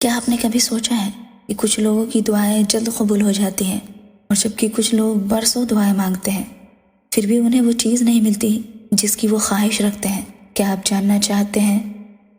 کیا آپ نے کبھی سوچا ہے کہ کچھ لوگوں کی دعائیں جلد قبول ہو جاتی ہیں اور جبکہ کچھ لوگ برسوں دعائیں مانگتے ہیں پھر بھی انہیں وہ چیز نہیں ملتی جس کی وہ خواہش رکھتے ہیں؟ کیا آپ جاننا چاہتے ہیں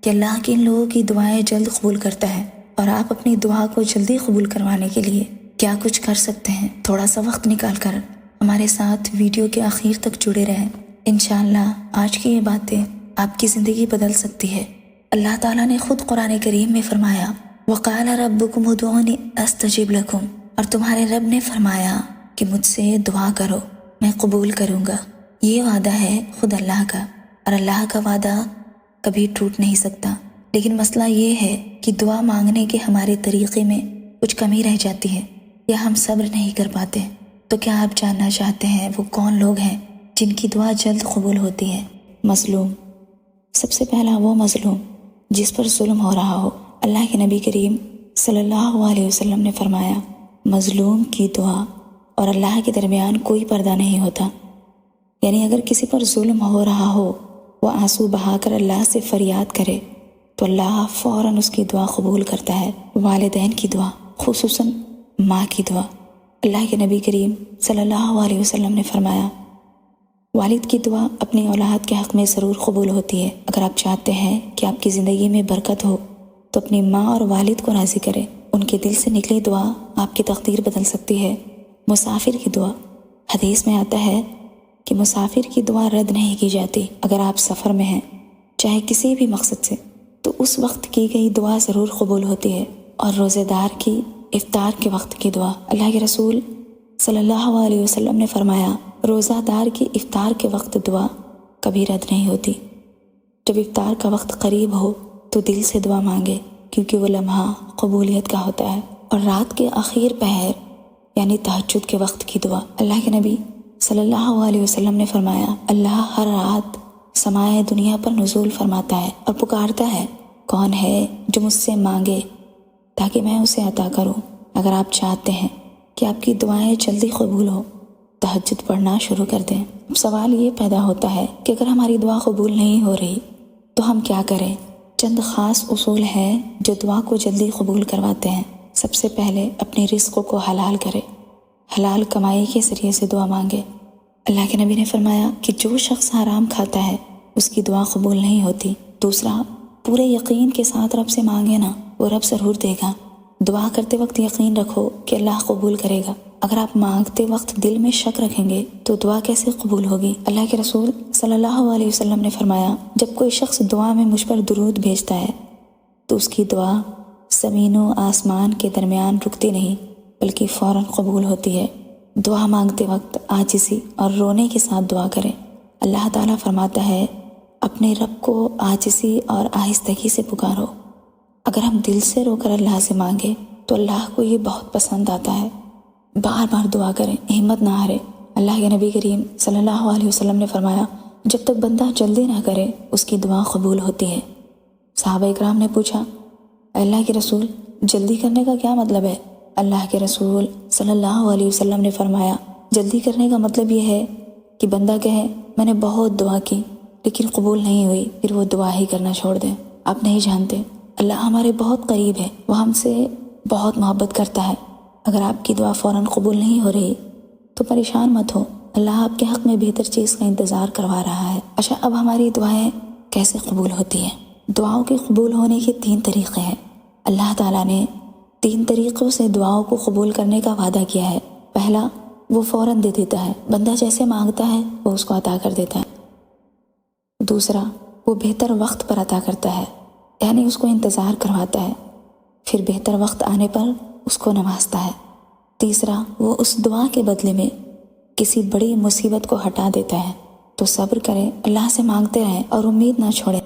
کہ اللہ کن لوگوں کی دعائیں جلد قبول کرتا ہے اور آپ اپنی دعا کو جلدی قبول کروانے کے لیے کیا کچھ کر سکتے ہیں؟ تھوڑا سا وقت نکال کر ہمارے ساتھ ویڈیو کے آخر تک جڑے رہیں۔ انشاءاللہ آج کی یہ باتیں آپ کی زندگی بدل سکتی ہے۔ اللہ تعالیٰ نے خود قرآن کریم میں فرمایا وَقَالَ رَبُّكُمُ ادْعُونِي أَسْتَجِبْ لَكُمْ، اور تمہارے رب نے فرمایا کہ مجھ سے دعا کرو میں قبول کروں گا۔ یہ وعدہ ہے خود اللہ کا، اور اللہ کا وعدہ کبھی ٹوٹ نہیں سکتا۔ لیکن مسئلہ یہ ہے کہ دعا مانگنے کے ہمارے طریقے میں کچھ کمی رہ جاتی ہے یا ہم صبر نہیں کر پاتے۔ تو کیا آپ جاننا چاہتے ہیں وہ کون لوگ ہیں جن کی دعا جلد قبول ہوتی ہے؟ مظلوم۔ سب سے پہلا وہ مظلوم جس پر ظلم ہو رہا ہو۔ اللہ کے نبی کریم صلی اللہ علیہ وسلم نے فرمایا مظلوم کی دعا اور اللہ کے درمیان کوئی پردہ نہیں ہوتا۔ یعنی اگر کسی پر ظلم ہو رہا ہو، وہ آنسو بہا کر اللہ سے فریاد کرے تو اللہ فوراً اس کی دعا قبول کرتا ہے۔ والدین کی دعا، خصوصاً ماں کی دعا۔ اللہ کے نبی کریم صلی اللہ علیہ وسلم نے فرمایا والد کی دعا اپنی اولاد کے حق میں ضرور قبول ہوتی ہے۔ اگر آپ چاہتے ہیں کہ آپ کی زندگی میں برکت ہو تو اپنی ماں اور والد کو راضی کریں۔ ان کے دل سے نکلی دعا آپ کی تقدیر بدل سکتی ہے۔ مسافر کی دعا، حدیث میں آتا ہے کہ مسافر کی دعا رد نہیں کی جاتی۔ اگر آپ سفر میں ہیں چاہے کسی بھی مقصد سے تو اس وقت کی گئی دعا ضرور قبول ہوتی ہے۔ اور روزہ دار کی افطار کے وقت کی دعا، اللہ کے رسول صلی اللہ علیہ وسلم نے فرمایا روزہ دار کی افطار کے وقت دعا کبھی رد نہیں ہوتی۔ جب افطار کا وقت قریب ہو تو دل سے دعا مانگے، کیونکہ وہ لمحہ قبولیت کا ہوتا ہے۔ اور رات کے آخر پہر یعنی تہجد کے وقت کی دعا، اللہ کے نبی صلی اللہ علیہ وسلم نے فرمایا اللہ ہر رات سمائے دنیا پر نزول فرماتا ہے اور پکارتا ہے کون ہے جو مجھ سے مانگے تاکہ میں اسے عطا کروں۔ اگر آپ چاہتے ہیں کہ آپ کی دعائیں جلدی قبول ہو، تہجد پڑھنا شروع کر دیں۔ اب سوال یہ پیدا ہوتا ہے کہ اگر ہماری دعا قبول نہیں ہو رہی تو ہم کیا کریں؟ چند خاص اصول ہیں جو دعا کو جلدی قبول کرواتے ہیں۔ سب سے پہلے اپنے رزق کو حلال کرے، حلال کمائی کے ذریعے سے دعا مانگے۔ اللہ کے نبی نے فرمایا کہ جو شخص حرام کھاتا ہے اس کی دعا قبول نہیں ہوتی۔ دوسرا، پورے یقین کے ساتھ رب سے مانگے نا، وہ رب ضرور دے گا۔ دعا کرتے وقت یقین رکھو کہ اللہ قبول کرے گا۔ اگر آپ مانگتے وقت دل میں شک رکھیں گے تو دعا کیسے قبول ہوگی؟ اللہ کے رسول صلی اللہ علیہ وسلم نے فرمایا جب کوئی شخص دعا میں مجھ پر درود بھیجتا ہے تو اس کی دعا زمین و آسمان کے درمیان رکتی نہیں بلکہ فوراً قبول ہوتی ہے۔ دعا مانگتے وقت عاجزی اور رونے کے ساتھ دعا کریں۔ اللہ تعالیٰ فرماتا ہے اپنے رب کو عاجزی اور آہستگی سے پکارو۔ اگر ہم دل سے رو کر اللہ سے مانگے تو اللہ کو یہ بہت پسند آتا ہے۔ بار بار دعا کریں، ہمت نہ ہارے۔ اللہ کے نبی کریم صلی اللہ علیہ وسلم نے فرمایا جب تک بندہ جلدی نہ کرے اس کی دعا قبول ہوتی ہے۔ صحابہ اکرام نے پوچھا اللہ کے رسول جلدی کرنے کا کیا مطلب ہے؟ اللہ کے رسول صلی اللہ علیہ وسلم نے فرمایا جلدی کرنے کا مطلب یہ ہے کہ بندہ کہے میں نے بہت دعا کی لیکن قبول نہیں ہوئی، پھر وہ دعا ہی کرنا چھوڑ دیں۔ آپ نہیں جانتے اللہ ہمارے بہت قریب ہے، وہ ہم سے بہت محبت کرتا ہے۔ اگر آپ کی دعا فوراً قبول نہیں ہو رہی تو پریشان مت ہو، اللہ آپ کے حق میں بہتر چیز کا انتظار کروا رہا ہے۔ اچھا، اب ہماری دعائیں کیسے قبول ہوتی ہیں؟ دعاؤں کے قبول ہونے کے 3 طریقے ہیں۔ اللہ تعالیٰ نے 3 طریقوں سے دعاؤں کو قبول کرنے کا وعدہ کیا ہے۔ پہلا، وہ فوراً دے دیتا ہے، بندہ جیسے مانگتا ہے وہ اس کو عطا کر دیتا ہے۔ دوسرا، وہ بہتر وقت پر عطا کرتا ہے، یعنی اس کو انتظار کرواتا ہے، پھر بہتر وقت آنے پر اس کو نوازتا ہے۔ تیسرا، وہ اس دعا کے بدلے میں کسی بڑی مصیبت کو ہٹا دیتا ہے۔ تو صبر کریں، اللہ سے مانگتے رہیں اور امید نہ چھوڑیں۔